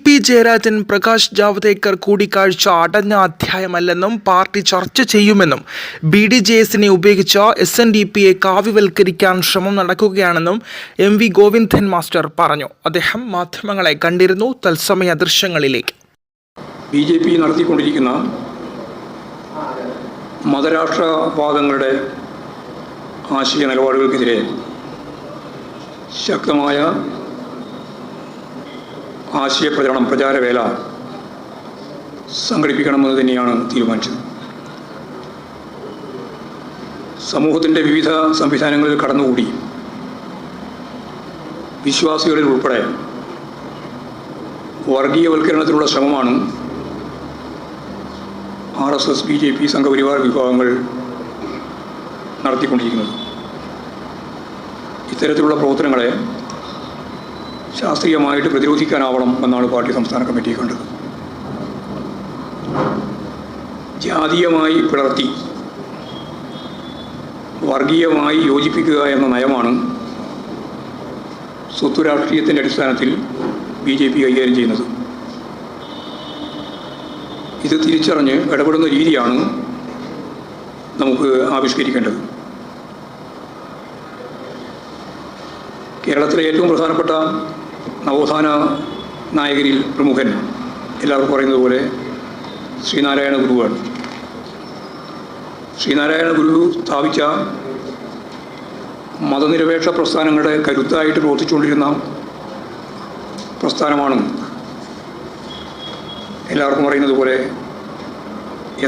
P Jayarajan Prakash Javadekar കൂടിക്കാഴ്ച അടഞ്ഞ അധ്യായമല്ലെന്നും party ചർച്ച ചെയ്യുമെന്നും BDJSനെ ഉപയോഗിച്ച് SNDPയെ കാവ്യവൽക്കരിക്കാൻ ശ്രമം നടക്കുകയാണെന്നും MV ഗോവിന്ദൻ മാസ്റ്റർ പറഞ്ഞു. അദ്ദേഹം മാധ്യമങ്ങളെ കണ്ടിരുന്നു. തത്സമയ ദൃശ്യങ്ങളിലേക്ക്. BJP നടത്തിക്കൊണ്ടിരിക്കുന്ന മതരാഷ്ട്രവാദങ്ങളുടെ ആശയ നിലപാടുകൾക്കെതിരെ ശക്തമായ പ്രചാരവേല സംഘടിപ്പിക്കണമെന്ന് തന്നെയാണ് തീരുമാനിച്ചത്. സമൂഹത്തിൻ്റെ വിവിധ സംവിധാനങ്ങളിൽ കടന്നുകൂടി വിശ്വാസികളിൽ ഉൾപ്പെടെ വർഗീയവൽക്കരണത്തിനുള്ള ശ്രമമാണ് RSS, BJP, സംഘപരിവാർ വിഭാഗങ്ങൾ നടത്തിക്കൊണ്ടിരിക്കുന്നത്. ഇത്തരത്തിലുള്ള പ്രവർത്തനങ്ങളെ ശാസ്ത്രീയമായിട്ട് പ്രതിരോധിക്കാനാവണം എന്നാണ് പാർട്ടി സംസ്ഥാന കമ്മിറ്റി കണ്ടത്. ജാതീയമായി പിളർത്തി വർഗീയമായി യോജിപ്പിക്കുക എന്ന നയമാണ് സ്വത്ത് രാഷ്ട്രീയത്തിൻ്റെ അടിസ്ഥാനത്തിൽ BJP കൈകാര്യം ചെയ്യുന്നത്. ഇത് തിരിച്ചറിഞ്ഞ് ഇടപെടുന്ന രീതിയാണ് നമുക്ക് ആവിഷ്കരിക്കേണ്ടത്. കേരളത്തിലെ ഏറ്റവും പ്രധാനപ്പെട്ട നവോത്ഥാന നായകരിൽ പ്രമുഖൻ എല്ലാവർക്കും പറയുന്നത് പോലെ ശ്രീനാരായണ ഗുരുവാണ്. ശ്രീനാരായണ ഗുരു സ്ഥാപിച്ച മതനിരപേക്ഷ പ്രസ്ഥാനങ്ങളുടെ കരുത്തായിട്ട് പ്രവർത്തിച്ചുകൊണ്ടിരുന്ന പ്രസ്ഥാനമാണ് എല്ലാവർക്കും പറയുന്നത് പോലെ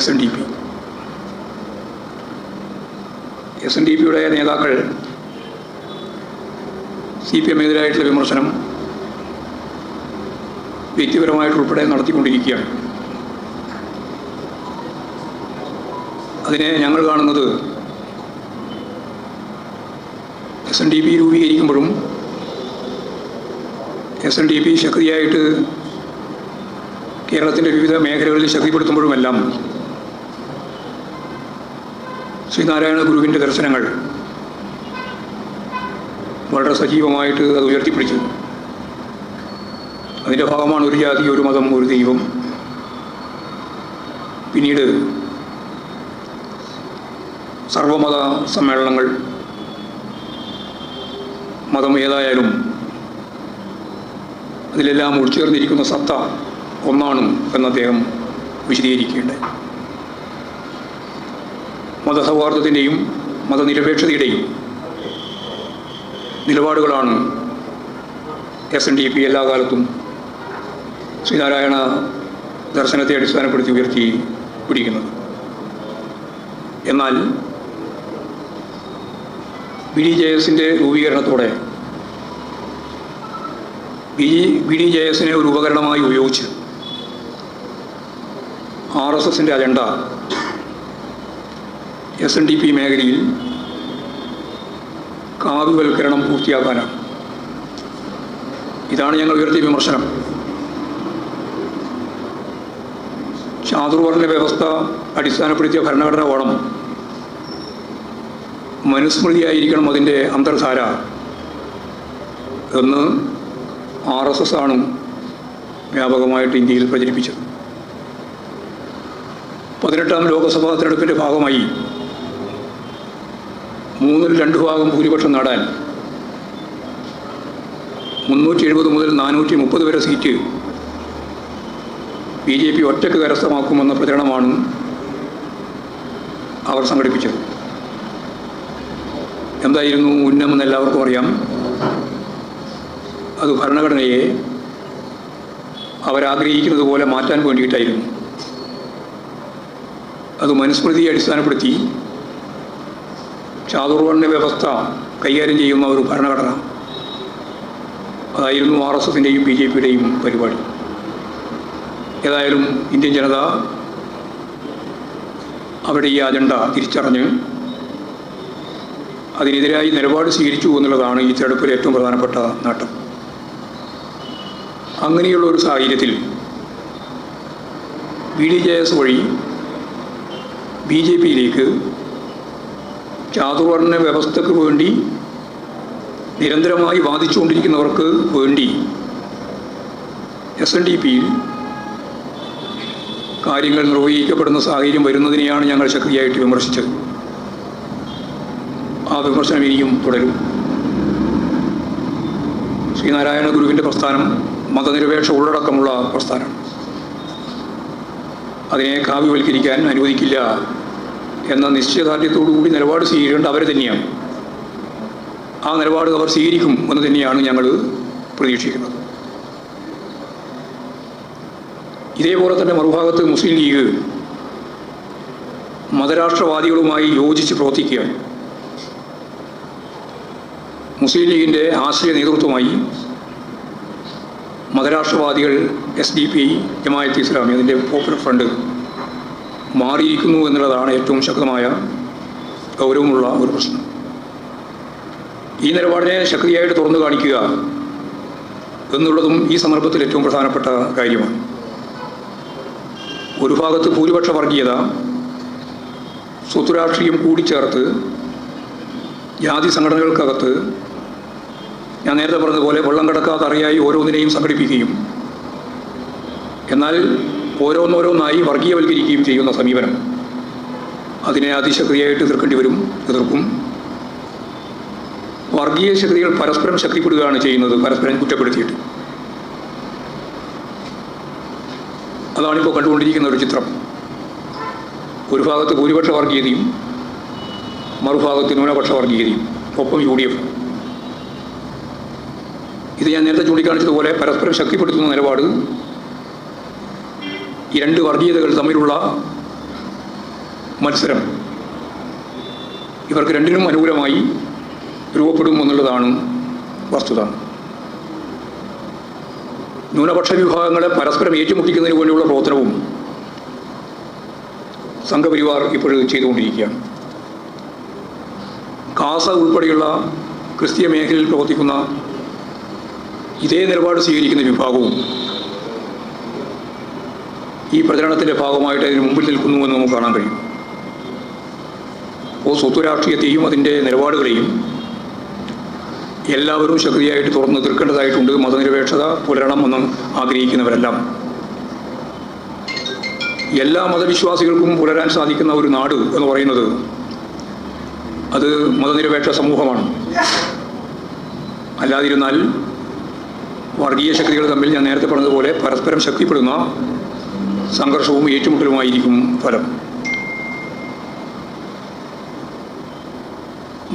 SNDP. SNDPയുടെ നേതാക്കൾ CPM-എതിരായിട്ടുള്ള വിമർശനം വ്യക്തിപരമായിട്ടുൾപ്പെടെ നടത്തിക്കൊണ്ടിരിക്കുകയാണ്. അതിനെ ഞങ്ങൾ കാണുന്നത് SNDP രൂപീകരിക്കുമ്പോഴും SNDP ശക്തിയായിട്ട് കേരളത്തിൻ്റെ വിവിധ മേഖലകളിൽ ശക്തിപ്പെടുത്തുമ്പോഴുമെല്ലാം ശ്രീനാരായണ ഗുരുവിൻ്റെ ദർശനങ്ങൾ വളരെ സജീവമായിട്ട് അത് ഉയർത്തിപ്പിടിച്ചു. അതിൻ്റെ ഭാഗമാണ് ഒരു ജാതി, ഒരു മതം, ഒരു ദൈവം. പിന്നീട് സർവമത സമ്മേളനങ്ങൾ. മതം ഏതായാലും അതിലെല്ലാം ഉൾച്ചേർന്നിരിക്കുന്ന സത്ത ഒന്നാണ് എന്ന് അദ്ദേഹം വിശദീകരിക്കുകയുണ്ടായി. മതസൗഹാർദ്ദത്തിൻ്റെയും മതനിരപേക്ഷതയുടെയും നിലപാടുകളാണ് SNDP എല്ലാ കാലത്തും ശ്രീനാരായണ ദർശനത്തെ അടിസ്ഥാനപ്പെടുത്തി ഉയർത്തി പിടിക്കുന്നത്. എന്നാൽ BDJSൻ്റെ രൂപീകരണത്തോടെ BDJSനെ ഒരു ഉപകരണമായി ഉപയോഗിച്ച് RSSൻ്റെ അജണ്ട SNDP മേഖലയിൽ കാവ്യവൽക്കരണം പൂർത്തിയാക്കാനാണ്. ഇതാണ് ഞങ്ങൾ ഉയർത്തിയ വിമർശനം. ചാതുർവർണ്ണ വ്യവസ്ഥ അടിസ്ഥാനപ്പെടുത്തിയ ഭരണഘടന വേണം, മനുസ്മൃതിയായിരിക്കണം അതിൻ്റെ അന്തർധാര എന്ന് RSS ആണ് വ്യാപകമായിട്ട് ഇന്ത്യയിൽ പ്രചരിപ്പിച്ചത്. 18ാം ലോകസഭാ തെരഞ്ഞെടുപ്പിൻ്റെ ഭാഗമായി 2/3 ഭൂരിപക്ഷം നേടാൻ 370 മുതൽ 430 വരെ സീറ്റ് BJP ഒറ്റയ്ക്ക് കരസ്ഥമാക്കുമെന്ന പ്രചരണമാണ് അവർ സംഘടിപ്പിച്ചത്. എന്തായിരുന്നു ഉന്നമെന്ന് എല്ലാവർക്കും അറിയാം. അത് ഭരണഘടനയെ അവരാഗ്രഹിക്കുന്നത് പോലെ മാറ്റാൻ വേണ്ടിയിട്ടായിരുന്നു. അത് മനുസ്മൃതിയെ അടിസ്ഥാനപ്പെടുത്തി ചാതുർവർണ്ണ വ്യവസ്ഥ കൈകാര്യം ചെയ്യുന്ന ഒരു ഭരണഘടന, അതായിരുന്നു RSSൻ്റെയും BJPയുടെയും പരിപാടി. ഏതായാലും ഇന്ത്യൻ ജനത അവിടെ ഈ അജണ്ട തിരിച്ചറിഞ്ഞ് അതിനെതിരായി നിലപാട് സ്വീകരിച്ചു എന്നുള്ളതാണ് ഈ തെരഞ്ഞെടുപ്പിൽ ഏറ്റവും പ്രധാനപ്പെട്ട നേട്ടം. അങ്ങനെയുള്ള ഒരു സാഹചര്യത്തിൽ BDJS വഴി BJPയിലേക്ക് ചാതുർവർണ്ണ വ്യവസ്ഥയ്ക്ക് വേണ്ടി നിരന്തരമായി വാദിച്ചുകൊണ്ടിരിക്കുന്നവർക്ക് വേണ്ടി SNDP-യിൽ കാര്യങ്ങൾ നിർവഹിക്കപ്പെടുന്ന സാഹചര്യം വരുന്നതിനെയാണ് ഞങ്ങൾ ശക്തിയായിട്ട് വിമർശിച്ചത്. ആ വിമർശനം ഇനിയും തുടരും. ശ്രീനാരായണ ഗുരുവിൻ്റെ പ്രസ്ഥാനം മതനിരപേക്ഷ ഉള്ളടക്കമുള്ള പ്രസ്ഥാനമാണ്. അതിനെ കാവ്യവൽക്കരിക്കാൻ അനുവദിക്കില്ല എന്ന നിശ്ചയദാർഢ്യത്തോടുകൂടി നിലപാട് സ്വീകരിക്കേണ്ട അവർ തന്നെയാണ്. ആ നിലപാട് അവർ സ്വീകരിക്കും എന്ന് തന്നെയാണ് ഞങ്ങൾ പ്രതീക്ഷിക്കുന്നത്. ഇതേപോലെ തന്നെ മറുഭാഗത്ത് മുസ്ലിം ലീഗ് മതരാഷ്ട്രവാദികളുമായി യോജിച്ച് പ്രവർത്തിക്കുകയാണ്. മുസ്ലിം ലീഗിൻ്റെ ആശയ നേതൃത്വമായി മതരാഷ്ട്രവാദികൾ SDP, ജമാഅത്ത് ഇസ്ലാമി, അതിൻ്റെ പോപ്പുലർ ഫ്രണ്ട് മാറിയിരിക്കുന്നു എന്നുള്ളതാണ് ഏറ്റവും ശക്തമായ ഗൗരവമുള്ള ഒരു പ്രശ്നം. ഈ നിലപാടിനെ ശക്തിയായിട്ട് തുറന്നു കാണിക്കുക എന്നുള്ളതും ഈ സന്ദർഭത്തിൽ ഏറ്റവും പ്രധാനപ്പെട്ട കാര്യമാണ്. ഒരു ഭാഗത്ത് ഭൂരിപക്ഷ വർഗീയത, സ്വത്തുരാഷ്ട്രീയം കൂടിച്ചേർത്ത് ജാതി സംഘടനകൾക്കകത്ത് ഞാൻ നേരത്തെ പറഞ്ഞതുപോലെ വെള്ളം കടക്കാത്ത അറിയായി ഓരോന്നിനെയും സംഘടിപ്പിക്കുകയും എന്നാൽ ഓരോന്നോരോന്നായി വർഗീയവൽക്കരിക്കുകയും ചെയ്യുന്ന സമീപനം, അതിനെ അതിശക്തിയായിട്ട് എതിർക്കും. വർഗീയ ശക്തികൾ പരസ്പരം ശക്തിപ്പെടുകയാണ് ചെയ്യുന്നത്, പരസ്പരം കുറ്റപ്പെടുത്തിയിട്ട്. അതാണിപ്പോൾ കണ്ടുകൊണ്ടിരിക്കുന്ന ഒരു ചിത്രം. ഒരു ഭാഗത്ത് ഭൂരിപക്ഷ വർഗീയതയും മറുഭാഗത്ത് ന്യൂനപക്ഷ വർഗീയതയും, ഒപ്പം UDF. ഇത് ഞാൻ നേരത്തെ ചൂണ്ടിക്കാണിച്ചതുപോലെ പരസ്പരം ശക്തിപ്പെടുത്തുന്ന നിലപാട് ഈ രണ്ട് വർഗീയതകൾ തമ്മിലുള്ള മത്സരം ഇവർക്ക് രണ്ടിനും അനുകൂലമായി രൂപപ്പെടും എന്നുള്ളതാണ് വസ്തുത. ന്യൂനപക്ഷ വിഭാഗങ്ങളെ പരസ്പരം ഏറ്റുമുട്ടിക്കുന്നതിന് വേണ്ടിയുള്ള പ്രവർത്തനവും സംഘപരിവാർ ഇപ്പോൾ ചെയ്തുകൊണ്ടിരിക്കുകയാണ്. കാസ ഉൾപ്പെടെയുള്ള ക്രിസ്തീയ മേഖലയിൽ പ്രവർത്തിക്കുന്ന ഇതേ നിലപാട് സ്വീകരിക്കുന്ന വിഭാഗവും ഈ പ്രചരണത്തിൻ്റെ ഭാഗമായിട്ട് അതിന് മുമ്പിൽ നിൽക്കുന്നുവെന്ന് നമുക്ക് കാണാൻ കഴിയും. അപ്പോൾ സ്വത്ത് രാഷ്ട്രീയത്തെയും അതിൻ്റെ നിലപാടുകളെയും എല്ലാവരും ശക്തിയായിട്ട് തുറന്ന് എതിർക്കേണ്ടതായിട്ടുണ്ട്. മതനിരപേക്ഷത പുലരണമെന്ന് ആഗ്രഹിക്കുന്നവരെല്ലാം, എല്ലാ മതവിശ്വാസികൾക്കും പുലരാൻ സാധിക്കുന്ന ഒരു നാട് എന്ന് പറയുന്നത് അത് മതനിരപേക്ഷ സമൂഹമാണ്. അല്ലാതിരുന്നാൽ വർഗീയ ശക്തികൾ തമ്മിൽ ഞാൻ നേരത്തെ പറഞ്ഞതുപോലെ പരസ്പരം ശക്തിപ്പെടുന്ന സംഘർഷവും ഏറ്റുമുട്ടലുമായിരിക്കും ഫലം.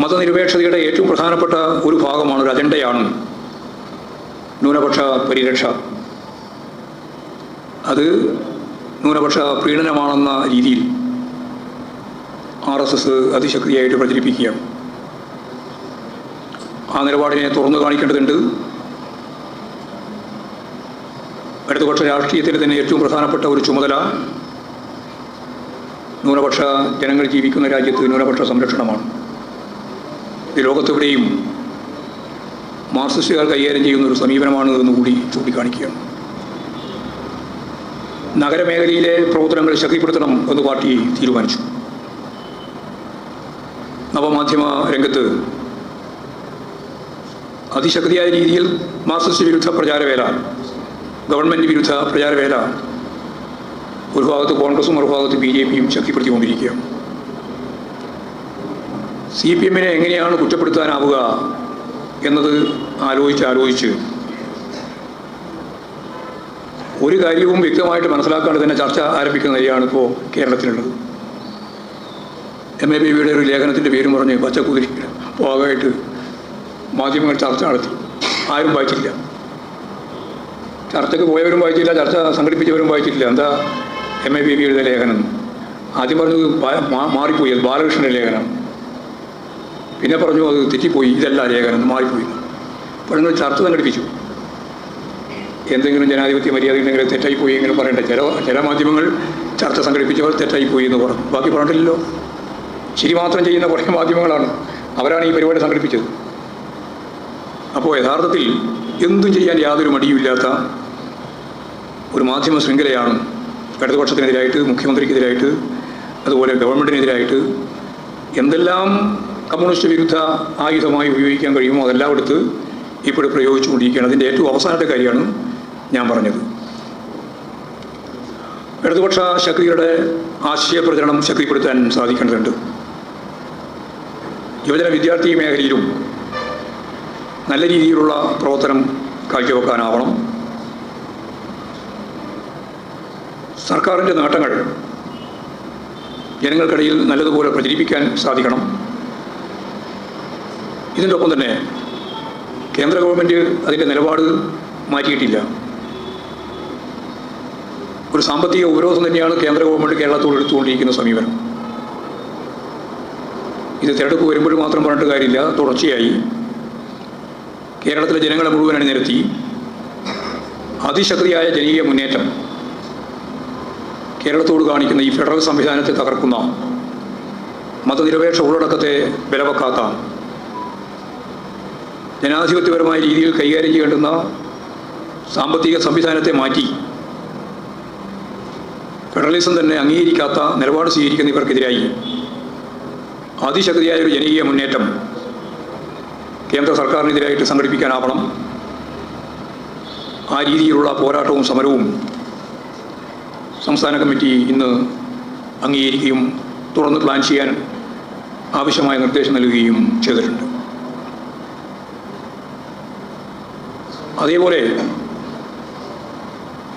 മതനിരപേക്ഷതയുടെ ഏറ്റവും പ്രധാനപ്പെട്ട ഒരു ഭാഗമാണ്, ഒരു അജണ്ടയാണ് ന്യൂനപക്ഷ പരിരക്ഷ. അത് ന്യൂനപക്ഷ പ്രീണനമാണെന്ന രീതിയിൽ RSS അതിശക്തിയായിട്ട് പ്രചരിപ്പിക്കുകയാണ്. ആ നിലപാടിനെ തുറന്നു കാണിക്കേണ്ടതുണ്ട്. ഇടതുപക്ഷ രാഷ്ട്രീയത്തിൽ തന്നെ ഏറ്റവും പ്രധാനപ്പെട്ട ഒരു ചുമതല ന്യൂനപക്ഷ ജനങ്ങൾ ജീവിക്കുന്ന രാജ്യത്ത് ന്യൂനപക്ഷ സംരക്ഷണമാണ്. ഇത് ലോകത്തെവിടെയും മാർക്സിസ്റ്റുകാർ കൈകാര്യം ചെയ്യുന്ന ഒരു സമീപനമാണ് എന്നുകൂടി ചൂണ്ടിക്കാണിക്കുകയാണ്. നഗരമേഖലയിലെ പ്രവർത്തനങ്ങൾ ശക്തിപ്പെടുത്തണം എന്ന് പാർട്ടി തീരുമാനിച്ചു. നവമാധ്യമ രംഗത്ത് അതിശക്തിയായ രീതിയിൽ മാർക്സിസ്റ്റ് വിരുദ്ധ പ്രചാരവേല, ഗവൺമെൻറ് വിരുദ്ധ പ്രചാരവേല ഒരു ഭാഗത്ത് കോൺഗ്രസും മറുഭാഗത്ത് BJP-യും ശക്തിപ്പെടുത്തിക്കൊണ്ടിരിക്കുകയാണ്. CPM-നെ എങ്ങനെയാണ് കുറ്റപ്പെടുത്താനാവുക എന്നത് ആലോചിച്ച് ഒരു കാര്യവും വ്യക്തമായിട്ട് മനസ്സിലാക്കാണ്ട് തന്നെ ചർച്ച ആരംഭിക്കുന്ന നിലയാണ് ഇപ്പോൾ കേരളത്തിലുള്ളത്. MABയുടെ ഒരു ലേഖനത്തിൻ്റെ പേരും പറഞ്ഞ് പച്ചക്കുതിരി ഭാഗമായിട്ട് മാധ്യമങ്ങൾ ചർച്ച നടത്തി. ആരും വായിച്ചില്ല. ചർച്ചയ്ക്ക് പോയവരും വായിച്ചില്ല, ചർച്ച സംഘടിപ്പിച്ചവരും വായിച്ചിട്ടില്ല. എന്താ MABയുടെ ലേഖനം? ആദ്യം പറഞ്ഞു മാറിപ്പോയി, അത് ബാലകൃഷ്ണൻ്റെ ലേഖനം. പിന്നെ പറഞ്ഞു അത് തെറ്റിപ്പോയി, ഇതല്ല ലേഖനം, മാറിപ്പോയി. അപ്പോൾ നിങ്ങൾ ചർച്ച സംഘടിപ്പിച്ചു. എന്തെങ്കിലും ജനാധിപത്യ മര്യാദ ഉണ്ടെങ്കിൽ തെറ്റായിപ്പോയി എങ്ങനെ പറയണ്ടേ? ചില മാധ്യമങ്ങൾ ചർച്ച സംഘടിപ്പിച്ചവർ തെറ്റായിപ്പോയി എന്ന് പറഞ്ഞു. ബാക്കി പറഞ്ഞില്ലല്ലോ. ശരി മാത്രം ചെയ്യുന്ന കുറേ മാധ്യമങ്ങളാണ്, അവരാണ് ഈ പരിപാടി സംഘടിപ്പിച്ചത്. അപ്പോൾ യഥാർത്ഥത്തിൽ എന്തും ചെയ്യാൻ യാതൊരു മടിയുമില്ലാത്ത ഒരു മാധ്യമ ശൃംഖലയാണ് ഇടതുപക്ഷത്തിനെതിരായിട്ട്, മുഖ്യമന്ത്രിക്കെതിരായിട്ട്, അതുപോലെ ഗവൺമെൻറ്റിനെതിരായിട്ട് എന്തെല്ലാം കമ്മ്യൂണിസ്റ്റ് വിരുദ്ധ ആയുധമായി ഉപയോഗിക്കാൻ കഴിയുമോ അതെല്ലാം എടുത്ത് ഇപ്പോൾ പ്രയോഗിച്ചുകൊണ്ടിരിക്കുകയാണ്. അതിൻ്റെ ഏറ്റവും അവസാനത്തെ കാര്യമാണ് ഞാൻ പറഞ്ഞത്. ഇടതുപക്ഷ ശക്തികളുടെ ആശയപ്രചരണം ശക്തിപ്പെടുത്താൻ സാധിക്കേണ്ടതുണ്ട്. യുവജന വിദ്യാർത്ഥി മേഖലയിലും നല്ല രീതിയിലുള്ള പ്രവർത്തനം കാഴ്ചവെക്കാനാവണം. സർക്കാരിൻ്റെ നേട്ടങ്ങൾ ജനങ്ങൾക്കിടയിൽ നല്ലതുപോലെ പ്രചരിപ്പിക്കാൻ സാധിക്കണം. ഇതിൻ്റെ ഒപ്പം തന്നെ കേന്ദ്ര ഗവൺമെൻറ് അതിൻ്റെ നിലപാട് മാറ്റിയിട്ടില്ല. ഒരു സാമ്പത്തിക ഉപരോധം തന്നെയാണ് കേന്ദ്ര ഗവൺമെൻറ് കേരളത്തോട് എടുത്തുകൊണ്ടിരിക്കുന്ന സമീപനം. ഇത് തിരഞ്ഞെടുപ്പ് വരുമ്പോൾ മാത്രം പറഞ്ഞിട്ട് കാര്യമില്ല. തുടർച്ചയായി കേരളത്തിലെ ജനങ്ങളെ മുഴുവൻ അണിനിരത്തി അതിശക്തിയായ ജനകീയ മുന്നേറ്റം കേരളത്തോട് കാണിക്കുന്ന ഈ ഫെഡറൽ സംവിധാനത്തെ തകർക്കുന്ന, മതനിരപേക്ഷ ഉള്ളടക്കത്തെ ബലവെക്കാത്ത, ജനാധിപത്യപരമായ രീതിയിൽ കൈകാര്യം ചെയ്യേണ്ടുന്ന സാമ്പത്തിക സംവിധാനത്തെ മാറ്റി ഫെഡറലിസം തന്നെ അംഗീകരിക്കാത്ത നിലപാട് സ്വീകരിക്കുന്ന ഇവർക്കെതിരായി അതിശക്തിയായ ഒരു ജനകീയ മുന്നേറ്റം കേന്ദ്ര സർക്കാരിനെതിരായിട്ട് സംഘടിപ്പിക്കാനാവണം. ആ രീതിയിലുള്ള പോരാട്ടവും സമരവും സംസ്ഥാന കമ്മിറ്റി ഇന്ന് അംഗീകരിക്കുകയും തുടർന്ന് പ്ലാൻ ചെയ്യാൻ ആവശ്യമായ നിർദ്ദേശം നൽകുകയും ചെയ്തിട്ടുണ്ട്. അതേപോലെ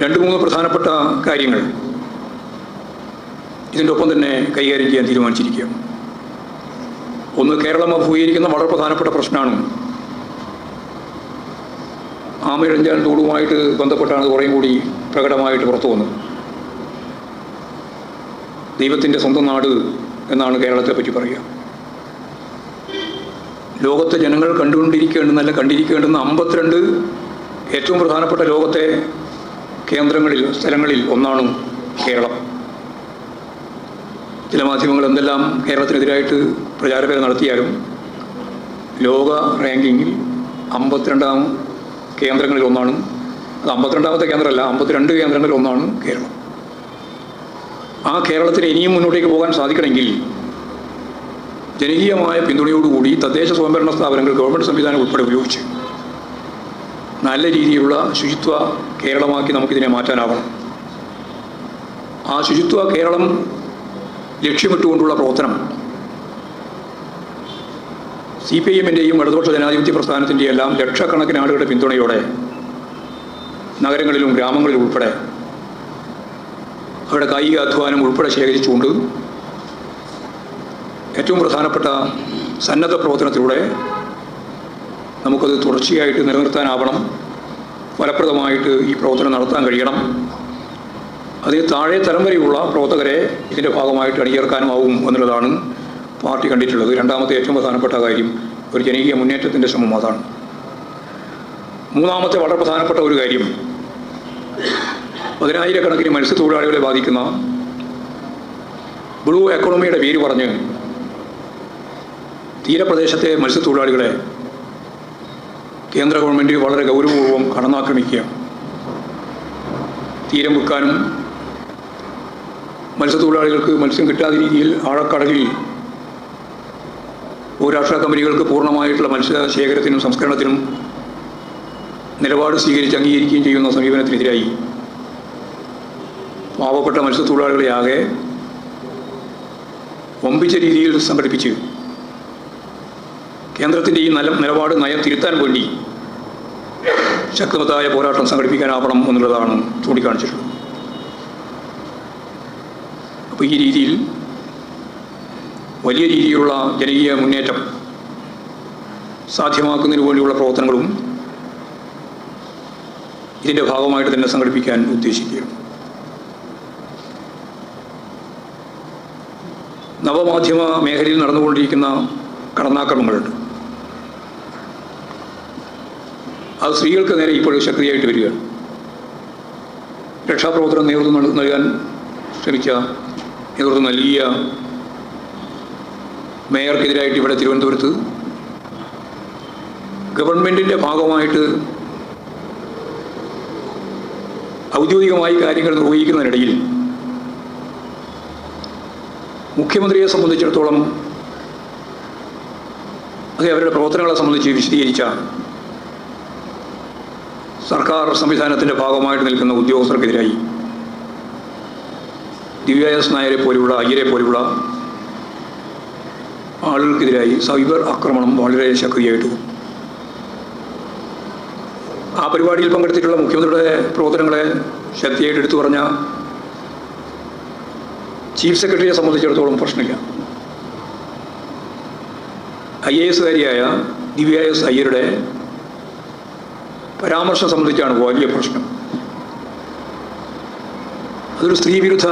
2-3 പ്രധാനപ്പെട്ട കാര്യങ്ങൾ ഇതിൻ്റെ ഒപ്പം തന്നെ കൈകാര്യം ചെയ്യാൻ തീരുമാനിച്ചിരിക്കുകയാണ്. ഒന്ന്, കേരളം അഭിമുഖീകരിക്കുന്ന വളരെ പ്രധാനപ്പെട്ട പ്രശ്നമാണ് ആമയിഴഞ്ചാൻ തോടുമായിട്ട് ബന്ധപ്പെട്ടാണ് കുറേയും കൂടി പ്രകടമായിട്ട് പുറത്തു വന്നത്. ദൈവത്തിൻ്റെ സ്വന്തം നാട് എന്നാണ് കേരളത്തെ പറ്റി പറയുക. ലോകത്തെ ജനങ്ങൾ കണ്ടിരിക്കേണ്ടുന്ന 52 ഏറ്റവും പ്രധാനപ്പെട്ട ലോകത്തെ സ്ഥലങ്ങളിൽ ഒന്നാണ് കേരളം. ചില മാധ്യമങ്ങൾ എന്തെല്ലാം കേരളത്തിനെതിരായിട്ട് പ്രചാരവേല നടത്തിയാലും ലോക റാങ്കിങ്ങിൽ 52 കേന്ദ്രങ്ങളിൽ ഒന്നാണ്. അത് 52ാമത്തെ കേന്ദ്രമല്ല, 52 കേന്ദ്രങ്ങളിൽ ഒന്നാണ് കേരളം. ആ കേരളത്തിന് ഇനിയും മുന്നോട്ടേക്ക് പോകാൻ സാധിക്കണമെങ്കിൽ ജനകീയമായ പിന്തുണയോടുകൂടി തദ്ദേശ സ്വയംഭരണ സ്ഥാപനങ്ങൾ, ഗവൺമെൻറ് സംവിധാനം ഉൾപ്പെടെ ഉപയോഗിച്ച് നല്ല രീതിയിലുള്ള ശുചിത്വ കേരളമാക്കി നമുക്കിതിനെ മാറ്റാനാവണം. ആ ശുചിത്വ കേരളം ലക്ഷ്യമിട്ടുകൊണ്ടുള്ള പ്രവർത്തനം CPIM-ൻ്റെയും ഇടതുപക്ഷ ജനാധിപത്യ പ്രസ്ഥാനത്തിൻ്റെയും എല്ലാം ലക്ഷക്കണക്കിന് ആളുകളുടെ പിന്തുണയോടെ നഗരങ്ങളിലും ഗ്രാമങ്ങളിലും ഉൾപ്പെടെ അവരുടെ കായിക അധ്വാനം ഉൾപ്പെടെ ശേഖരിച്ചുകൊണ്ട് ഏറ്റവും പ്രധാനപ്പെട്ട സന്നദ്ധ പ്രവർത്തനത്തിലൂടെ നമുക്കത് തുടർച്ചയായിട്ട് നിലനിർത്താനാവണം. ഫലപ്രദമായിട്ട് ഈ പ്രവർത്തനം നടത്താൻ കഴിയണം. അതിന് താഴെ തലം വരെയുള്ള പ്രവർത്തകരെ ഇതിൻ്റെ ഭാഗമായിട്ട് അണിചേർക്കാനുമാവും എന്നുള്ളതാണ് പാർട്ടി കണ്ടിട്ടുള്ളത്. രണ്ടാമത്തെ ഏറ്റവും പ്രധാനപ്പെട്ട കാര്യം ഒരു ജനകീയ മുന്നേറ്റത്തിൻ്റെ ശ്രമം അതാണ്. മൂന്നാമത്തെ വളരെ പ്രധാനപ്പെട്ട ഒരു കാര്യം, 10,000-കണക്കിന് മത്സ്യത്തൊഴിലാളികളെ ബാധിക്കുന്ന ബ്ലൂ എക്കോണമിയുടെ പേര് പറഞ്ഞ് തീരപ്രദേശത്തെ മത്സ്യത്തൊഴിലാളികളെ കേന്ദ്ര ഗവൺമെൻറ് വളരെ ഗൗരവപൂർവ്വം കടന്നാക്രമിക്കുക. തീരം വിൽക്കാനും മത്സ്യത്തൊഴിലാളികൾക്ക് മത്സ്യം കിട്ടാത്ത രീതിയിൽ ആഴക്കടലിൽ ബഹുരാഷ്ട്ര കമ്പനികൾക്ക് പൂർണ്ണമായിട്ടുള്ള മത്സ്യ ശേഖരത്തിനും സംസ്കരണത്തിനും നിലപാട് സ്വീകരിച്ച് അംഗീകരിക്കുകയും ചെയ്യുന്ന സമീപനത്തിനെതിരായി പാവപ്പെട്ട മത്സ്യത്തൊഴിലാളികളെ ആകെ വമ്പിച്ച രീതിയിൽ സംഘടിപ്പിച്ച് കേന്ദ്രത്തിൻ്റെ ഈ നിലപാട് നയം തിരുത്താൻ വേണ്ടി ശക്തമായ പോരാട്ടം സംഘടിപ്പിക്കാനാവണം എന്നുള്ളതാണ് ചൂണ്ടിക്കാണിച്ചിട്ടുള്ളത്. അപ്പോൾ ഈ രീതിയിൽ വലിയ രീതിയിലുള്ള ജനകീയ മുന്നേറ്റം സാധ്യമാക്കുന്നതിന് വേണ്ടിയുള്ള പ്രവർത്തനങ്ങളും ഇതിൻ്റെ ഭാഗമായിട്ട് തന്നെ സംഘടിപ്പിക്കാൻ ഉദ്ദേശിക്കുകയാണ്. നവമാധ്യമ മേഖലയിൽ നടന്നുകൊണ്ടിരിക്കുന്ന കടന്നാക്രമണങ്ങളുണ്ട്. അത് സ്ത്രീകൾക്ക് നേരെ ഇപ്പോഴും ശക്തിയായിട്ട് വരികയാണ്. രക്ഷാപ്രവർത്തനം നേതൃത്വം നൽകാൻ ശ്രമിച്ച, നേതൃത്വം നൽകിയ മേയർക്കെതിരായിട്ട് ഇവിടെ തിരുവനന്തപുരത്ത് ഗവൺമെൻറ്റിൻ്റെ ഭാഗമായിട്ട് ഔദ്യോഗികമായി കാര്യങ്ങൾ നിർവഹിക്കുന്നതിനിടയിൽ മുഖ്യമന്ത്രിയെ സംബന്ധിച്ചിടത്തോളം അത് അവരുടെ പ്രവർത്തനങ്ങളെ സംബന്ധിച്ച് വിശദീകരിച്ച സർക്കാർ സംവിധാനത്തിൻ്റെ ഭാഗമായിട്ട് നിൽക്കുന്ന ഉദ്യോഗസ്ഥർക്കെതിരായി ദിവ്യ നായരെ പോലെയുള്ള അയ്യരെ പോലെയുള്ള ആളുകൾക്കെതിരായി സൈബർ ആക്രമണം വളരെ ശക്തിയായിട്ട് പോകും. ആ പരിപാടിയിൽ പങ്കെടുത്തിട്ടുള്ള മുഖ്യമന്ത്രിയുടെ പ്രവർത്തനങ്ങളെ ശക്തിയായിട്ട് എടുത്തു പറഞ്ഞ ചീഫ് സെക്രട്ടറിയെ സംബന്ധിച്ചിടത്തോളം പ്രശ്നമില്ല. IAS-കാരിയായ ദിവ്യ അയ്യരുടെ പരാമർശം സംബന്ധിച്ചാണ് വലിയ പ്രശ്നം. അതൊരു സ്ത്രീവിരുദ്ധ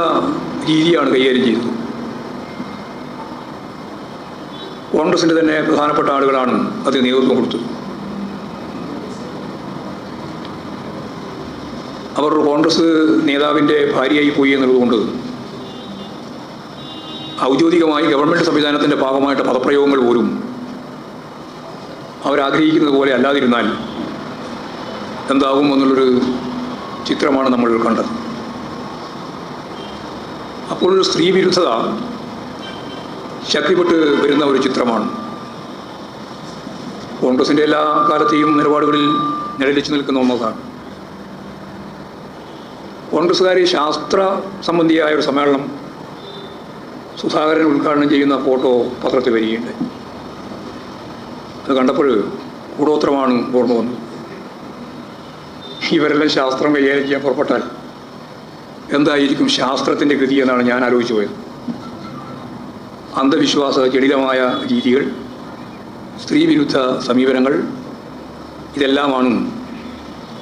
രീതിയാണ് കൈകാര്യം ചെയ്തത്. കോൺഗ്രസിൻ്റെ തന്നെ പ്രധാനപ്പെട്ട ആളുകളാണ് അതിന് നേതൃത്വം കൊടുത്തത്. അവർ കോൺഗ്രസ് നേതാവിൻ്റെ ഭാര്യയായി പോയി എന്നുള്ളതുകൊണ്ട് ഔദ്യോഗികമായി ഗവൺമെൻറ് സംവിധാനത്തിൻ്റെ ഭാഗമായിട്ട് പദപ്രയോഗങ്ങൾ പോലും അവരാഗ്രഹിക്കുന്നത് പോലെ അല്ലാതിരുന്നാൽ എന്താകും എന്നുള്ളൊരു ചിത്രമാണ് നമ്മൾ കണ്ടത്. അപ്പോൾ സ്ത്രീ വിരുദ്ധത ശക്തിപ്പെട്ട് വരുന്ന ഒരു ചിത്രമാണ്. കോൺഗ്രസിൻ്റെ എല്ലാ കാലത്തെയും നിലപാടുകളിൽ നിഴലിച്ചു നിൽക്കുന്ന ഒന്നതാണ്. കോൺഗ്രസ്സുകാർ ശാസ്ത്ര സംബന്ധിയായ ഒരു സമ്മേളനം സുധാകരൻ ഉദ്ഘാടനം ചെയ്യുന്ന ഫോട്ടോ പത്രത്തിൽ വരികയുണ്ട്. അത് കണ്ടപ്പോൾ കൂടോത്രമാണ് ഓർമ്മ വന്നത്. ഇവരെല്ലാം ശാസ്ത്രം കൈകാര്യം ചെയ്യാൻ പുറപ്പെട്ടാൽ എന്തായിരിക്കും ശാസ്ത്രത്തിൻ്റെ ഗതി എന്നാണ് ഞാൻ ആലോചിച്ചു പോയത്. അന്ധവിശ്വാസ ജടിലമായ രീതികൾ, സ്ത്രീവിരുദ്ധ സമീപനങ്ങൾ, ഇതെല്ലാമാണ്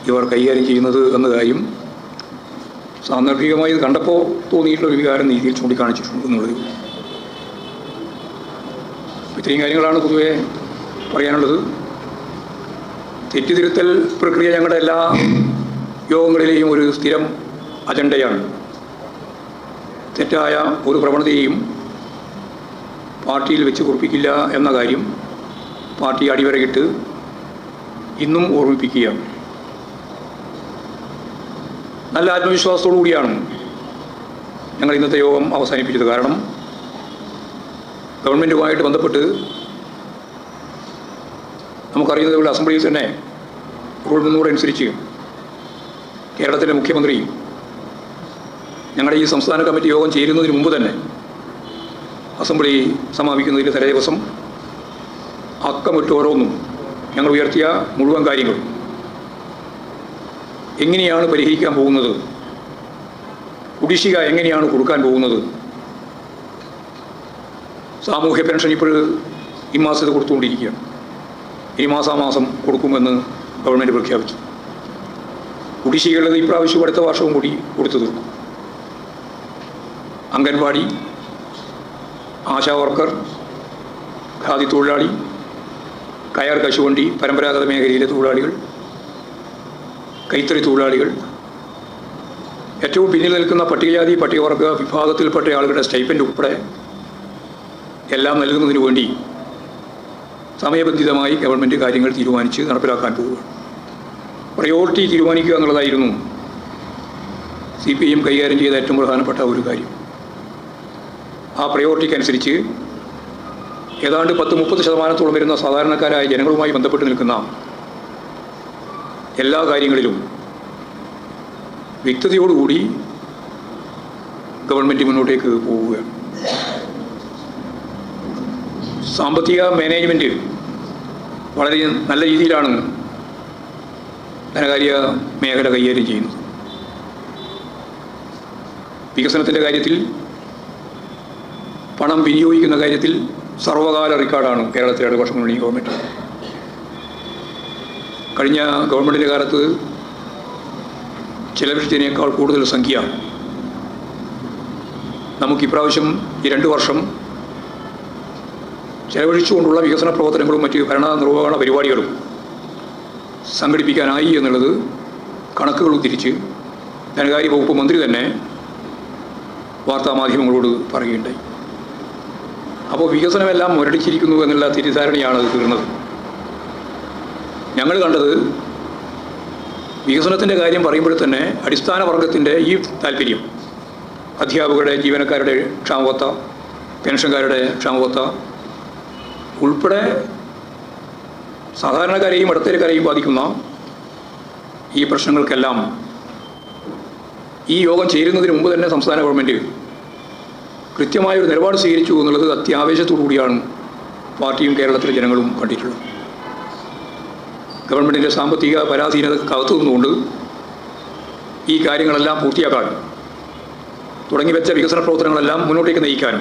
ഇവർ കൈകാര്യം ചെയ്യുന്നത് എന്ന കാര്യം സാന്ദർഭികമായി ഇത് കണ്ടപ്പോൾ തോന്നിയിട്ടുള്ള ഒരു വികാരം രീതിയിൽ ചൂണ്ടിക്കാണിച്ചിട്ടുണ്ട് എന്നുള്ളത്. ഇത്രയും കാര്യങ്ങളാണ് പൊതുവെ പറയാനുള്ളത്. തെറ്റിതിരുത്തൽ പ്രക്രിയ ഞങ്ങളുടെ എല്ലാ യോഗങ്ങളിലെയും ഒരു സ്ഥിരം അജണ്ടയാണ്. തെറ്റായ ഒരു പ്രവണതയെയും പാർട്ടിയിൽ വെച്ച് കുറിപ്പിക്കില്ല എന്ന കാര്യം പാർട്ടി അടിവരയിട്ട് ഇന്നും ഓർമ്മിപ്പിക്കുകയാണ്. നല്ല ആത്മവിശ്വാസത്തോടു കൂടിയാണ് ഞങ്ങൾ ഇന്നത്തെ യോഗം അവസാനിപ്പിച്ചത്. കാരണം ഗവൺമെൻറ്റുമായിട്ട് ബന്ധപ്പെട്ട് നമുക്കറിയുന്നതുപോലെ അസംബ്ലിയിൽ തന്നെ റൂൾ 300 അനുസരിച്ച് കേരളത്തിലെ മുഖ്യമന്ത്രി ഞങ്ങളുടെ ഈ സംസ്ഥാന കമ്മിറ്റി യോഗം ചേരുന്നതിന് മുമ്പ് തന്നെ അസംബ്ലി സമാപിക്കുന്നതിൻ്റെ തലേ ദിവസം അക്കമിട്ട് ഓരോന്നും ഞങ്ങൾ ഉയർത്തിയ മുഴുവൻ കാര്യങ്ങളും എങ്ങനെയാണ് പരിഹരിക്കാൻ പോകുന്നത്, കുടിശ്ശിക എങ്ങനെയാണ് കൊടുക്കാൻ പോകുന്നത്, സാമൂഹ്യ പെൻഷൻ ഇപ്പോൾ ഈ മാസത്തിൽ കൊടുത്തുകൊണ്ടിരിക്കുകയാണ്, ഇനി മാസാമാസം കൊടുക്കുമെന്ന് ഗവൺമെൻറ് പ്രഖ്യാപിച്ചു. കുടിശ്ശികയുള്ളത് ഇപ്രാവശ്യം അടുത്ത വർഷവും കൂടി കൊടുത്തു തീർക്കും. അംഗൻവാടി, ആശാ വർക്കർ, ഖാദി തൊഴിലാളി, കയർ കശുവണ്ടി പരമ്പരാഗത മേഖലയിലെ തൊഴിലാളികൾ, കൈത്തറി തൊഴിലാളികൾ, ഏറ്റവും പിന്നിൽ നിൽക്കുന്ന പട്ടികജാതി പട്ടികവർഗ വിഭാഗത്തിൽപ്പെട്ട ആളുകളുടെ സ്റ്റൈപ്പൻഡ് ഉൾപ്പെടെ എല്ലാം നൽകുന്നതിന് വേണ്ടി സമയബന്ധിതമായി ഗവൺമെൻറ് കാര്യങ്ങൾ തീരുമാനിച്ച് നടപ്പിലാക്കാൻ പോവുകയാണ്. പ്രയോറിറ്റി തീരുമാനിക്കുക എന്നുള്ളതായിരുന്നു CPIM കൈകാര്യം ചെയ്ത ഏറ്റവും പ്രധാനപ്പെട്ട ഒരു കാര്യം. ആ പ്രയോറിറ്റിക്കനുസരിച്ച് ഏതാണ്ട് 10-30% വരുന്ന സാധാരണക്കാരായ ജനങ്ങളുമായി ബന്ധപ്പെട്ട് നിൽക്കുന്ന എല്ലാ കാര്യങ്ങളിലും വ്യക്തതയോടുകൂടി ഗവൺമെൻറ് മുന്നോട്ടേക്ക് പോവുകയാണ്. സാമ്പത്തിക മാനേജ്മെൻറ്റ് വളരെ നല്ല രീതിയിലാണ് ധനകാര്യ മേഖല കൈകാര്യം ചെയ്യുന്നത്. വികസനത്തിൻ്റെ കാര്യത്തിൽ, പണം വിനിയോഗിക്കുന്ന കാര്യത്തിൽ സർവകാല റെക്കോർഡാണ് കേരളത്തിലെ ഇടതുപക്ഷ മുന്നണി ഗവൺമെൻറ്. കഴിഞ്ഞ ഗവൺമെൻറ്റിൻ്റെ കാലത്ത് ചിലവഴിച്ചതിനേക്കാൾ കൂടുതൽ സംഖ്യ നമുക്കിപ്രാവശ്യം ഈ 2 വർഷം ചെലവഴിച്ചുകൊണ്ടുള്ള വികസന പ്രവർത്തനങ്ങളും മറ്റ് ഭരണ നിർവഹണ പരിപാടികളും സംഘടിപ്പിക്കാനായി എന്നുള്ളത് കണക്കുകൾ ഉദ്ധരിച്ച് ധനകാര്യ വകുപ്പ് മന്ത്രി തന്നെ വാർത്താമാധ്യമങ്ങളോട് പറയുകയുണ്ടായി. അപ്പോൾ വികസനമെല്ലാം മുരടിച്ചിരിക്കുന്നു എന്നുള്ള തെറ്റിദ്ധാരണയാണ് അത് തീർന്നത്. ഞങ്ങൾ കണ്ടത് വികസനത്തിൻ്റെ കാര്യം പറയുമ്പോൾ തന്നെ അടിസ്ഥാന വർഗത്തിൻ്റെ ഈ താല്പര്യം, അധ്യാപകരുടെ, ജീവനക്കാരുടെ ക്ഷാമബത്ത, പെൻഷൻകാരുടെ ക്ഷാമബത്ത ഉൾപ്പെടെ സാധാരണക്കാരെയും ഇടത്തരക്കാരെയും ബാധിക്കുന്ന ഈ പ്രശ്നങ്ങൾക്കെല്ലാം ഈ യോഗം ചേരുന്നതിന് മുമ്പ് തന്നെ സംസ്ഥാന ഗവൺമെൻറ് കൃത്യമായൊരു നിലപാട് സ്വീകരിച്ചു എന്നുള്ളത് അത്യാവേശത്തോടു കൂടിയാണ് പാർട്ടിയും കേരളത്തിലെ ജനങ്ങളും കണ്ടിട്ടുള്ളത്. ഗവൺമെൻറ്റിൻ്റെ സാമ്പത്തിക പരാധീനതക്കകത്തു നിന്നുകൊണ്ട് ഈ കാര്യങ്ങളെല്ലാം പൂർത്തിയാക്കാൻ, തുടങ്ങിവെച്ച വികസന പ്രവർത്തനങ്ങളെല്ലാം മുന്നോട്ടേക്ക് നയിക്കാൻ,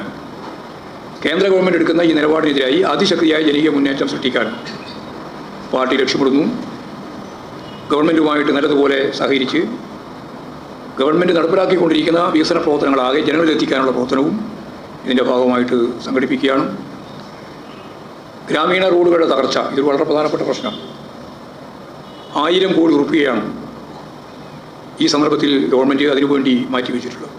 കേന്ദ്ര ഗവൺമെൻറ് എടുക്കുന്ന ഈ നിലപാടിനെതിരായി അതിശക്തിയായ ജനകീയ മുന്നേറ്റം സൃഷ്ടിക്കാൻ പാർട്ടി ലക്ഷ്യമിടുന്നു. ഗവൺമെൻറ്റുമായിട്ട് നല്ലതുപോലെ സഹകരിച്ച് ഗവൺമെൻറ് നടപ്പിലാക്കിക്കൊണ്ടിരിക്കുന്ന വികസന പ്രവർത്തനങ്ങളാകെ ജനങ്ങളിലെത്തിക്കാനുള്ള പ്രവർത്തനവും ഇതിൻ്റെ ഭാഗമായിട്ട് സംഘടിപ്പിക്കുകയാണ്. ഗ്രാമീണ റോഡുകളുടെ തകർച്ച ഇതൊരു വളരെ പ്രധാനപ്പെട്ട പ്രശ്നം. 1000 കോടി രൂപയാണ് ഈ സന്ദർഭത്തിൽ ഗവൺമെൻറ് അതിനുവേണ്ടി മാറ്റിവെച്ചിട്ടുള്ളത്.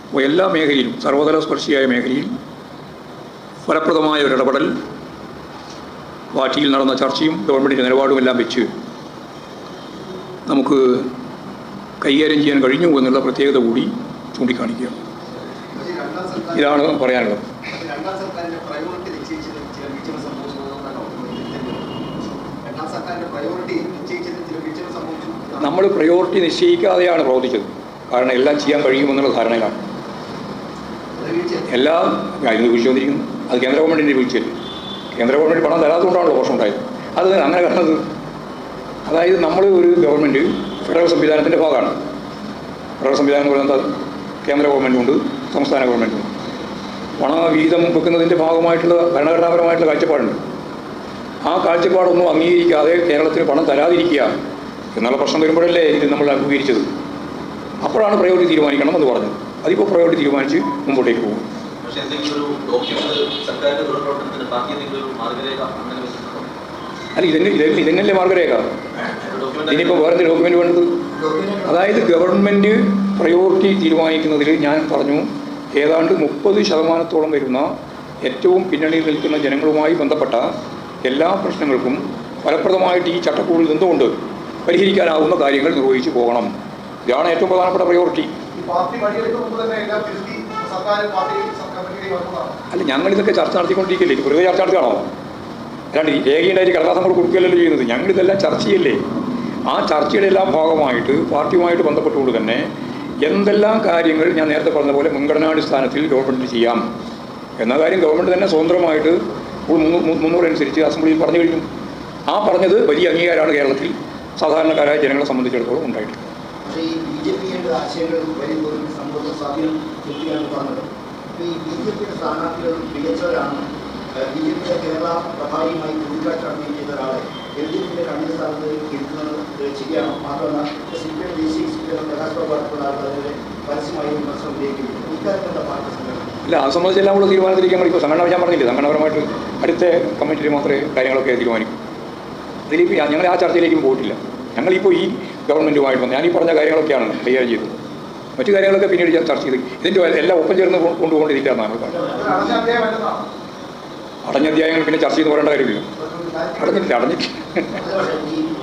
അപ്പോൾ എല്ലാ മേഖലയിലും, സർവതല സ്പർശിയായ മേഖലയിൽ ഫലപ്രദമായ ഒരു ഇടപെടൽ, പാർട്ടിയിൽ നടന്ന ചർച്ചയും ഗവൺമെൻറ്റിൻ്റെ നിലപാടുമെല്ലാം വെച്ച് നമുക്ക് കൈകാര്യം ചെയ്യാൻ കഴിഞ്ഞു എന്നുള്ള പ്രത്യേകത കൂടി ചൂണ്ടിക്കാണിക്കുക. ഇതാണ് പറയാനുള്ളത്. നമ്മൾ പ്രയോറിറ്റി നിശ്ചയിക്കാതെയാണ് പ്രവർത്തിച്ചത്. കാരണം എല്ലാം ചെയ്യാൻ കഴിയുമെന്നുള്ള ധാരണയിലാണ് എല്ലാം വീഴ്ച വന്നിരിക്കുന്നത്. അത് കേന്ദ്ര ഗവൺമെൻറ്റിൻ്റെ വീഴ്ചയല്ലേ. കേന്ദ്ര ഗവൺമെൻറ് പണം തരാത്തതുകൊണ്ടാണല്ലോ പ്രശ്നം ഉണ്ടായത്. അത് അങ്ങനെ കാണുന്നത്. അതായത് നമ്മൾ ഒരു ഗവൺമെൻറ് ഫെഡറൽ സംവിധാനത്തിൻ്റെ ഭാഗമാണ്. ഫെഡറൽ സംവിധാനം എന്ന് പറയുന്നത് കേന്ദ്ര ഗവൺമെൻറ്റുണ്ട്, സംസ്ഥാന ഗവൺമെൻറ്റുണ്ട്. പണവിഹിതം വെക്കുന്നതിൻ്റെ ഭാഗമായിട്ടുള്ള ഭരണഘടനാപരമായിട്ടുള്ള കാഴ്ചപ്പാടുണ്ട്. ആ കാഴ്ചപ്പാടൊന്നും അംഗീകരിക്കാതെ കേരളത്തിന് പണം തരാതിരിക്കുക എന്നുള്ള പ്രശ്നം വരുമ്പോഴല്ലേ ഇത് നമ്മൾ അംഗീകരിച്ചത്. അപ്പോഴാണ് പ്രയോറിറ്റി തീരുമാനിക്കണം എന്ന് പറഞ്ഞത്. അതിപ്പോൾ പ്രയോറിറ്റി തീരുമാനിച്ച് മുമ്പോട്ടേക്ക് പോകും. അല്ല, ഇതന്നെയല്ലേ മാർഗരേഖ. ഇനിയിപ്പോൾ വേറെ ഡോക്യുമെൻ്റ് വേണ്ടത്? അതായത് ഗവൺമെൻറ് പ്രയോറിറ്റി തീരുമാനിക്കുന്നതിൽ ഞാൻ പറഞ്ഞു, ഏതാണ്ട് 30% വരുന്ന ഏറ്റവും പിന്നണിയിൽ നിൽക്കുന്ന ജനങ്ങളുമായി ബന്ധപ്പെട്ട എല്ലാ പ്രശ്നങ്ങൾക്കും ഫലപ്രദമായിട്ട് ഈ ചട്ടക്കൂടിൽ നിന്നുകൊണ്ട് പരിഹരിക്കാനാവുന്ന കാര്യങ്ങൾ നിർവഹിച്ചു പോകണം. ഇതാണ് ഏറ്റവും പ്രധാനപ്പെട്ട പ്രയോറിറ്റി. അല്ല, ഞങ്ങളിതൊക്കെ ചർച്ച നടത്തിക്കൊണ്ടിരിക്കില്ലേ? വെറുതെ ചർച്ച നടത്തുകയാണോ? അല്ലാണ്ട് രേഖയുണ്ടായിട്ട് കടലാസം കൂടെ കൊടുക്കുകയല്ലോ ചെയ്യുന്നത്. ഞങ്ങളിതെല്ലാം ചർച്ച ചെയ്യല്ലേ. ആ ചർച്ചയുടെ എല്ലാം ഭാഗമായിട്ട് പാർട്ടിയുമായിട്ട് ബന്ധപ്പെട്ടുകൊണ്ട് തന്നെ എന്തെല്ലാം കാര്യങ്ങൾ ഞാൻ നേരത്തെ പറഞ്ഞ പോലെ മുൻഗണനാടിസ്ഥാനത്തിൽ ഗവൺമെൻറ്റിന് ചെയ്യാം എന്ന കാര്യം ഗവൺമെൻറ് തന്നെ സ്വതന്ത്രമായിട്ട് 300 അനുസരിച്ച് അസംബ്ലിയിൽ പറഞ്ഞു കഴിഞ്ഞു. ആ പറഞ്ഞത് വലിയ അംഗീകാരമാണ് കേരളത്തിൽ സാധാരണക്കാരായ ജനങ്ങളെ സംബന്ധിച്ചിടത്തോളം ഉണ്ടായിട്ടുള്ളത്. കേരള പ്രഭാരിയുമായി കൂടിക്കാഴ്ച നടത്തിയിരിക്കുന്ന ഒരാളെ എൽഡിഎഫിന്റെ കണ്ണൂർ സ്ഥാനത്ത് ഇരുത്തുന്നത് ശരിയാണോ? മാത്രമല്ല സിപിഎം ദേശീയ സ്പീക്കർ പ്രകാശ് ബാബു അടക്കമുള്ള ആൾക്കാരെ പരസ്യമായി വിമർശനം ഉന്നയിക്കുന്നു. ഇക്കാര്യത്തിലുള്ള പാർട്ടി സംഘടന ഇല്ല, അത് സംബന്ധിച്ച് എല്ലാം കൂടെ തീരുമാനത്തിലേക്ക് ഇപ്പോൾ സംഘടന ഞാൻ പറഞ്ഞില്ലേ, സംഘടനപരമായിട്ട് അടുത്ത കമ്മിറ്റിയിൽ മാത്രമേ കാര്യങ്ങളൊക്കെ തീരുമാനിക്കൂ. അതിലേക്ക് ഞങ്ങൾ ആ ചർച്ചയിലേക്കും പോയിട്ടില്ല. ഞങ്ങളിപ്പോൾ ഈ ഗവൺമെൻറ്റുമായിട്ട് ഞാൻ ഈ പറഞ്ഞ കാര്യങ്ങളൊക്കെയാണ് കൈകാര്യം ചെയ്തത്. മറ്റു കാര്യങ്ങളൊക്കെ പിന്നീട് ചർച്ച ചെയ്ത് ഇതിൻ്റെ എല്ലാം ഒപ്പം ചേർന്ന് കൊണ്ടുപോകേണ്ടിരിക്കുക എന്നാണ് പറഞ്ഞത്. അടഞ്ഞ അധ്യായങ്ങൾ പിന്നെ ചർച്ച ചെയ്ത് പറയേണ്ട കാര്യമില്ല. അടഞ്ഞിട്ടില്ല.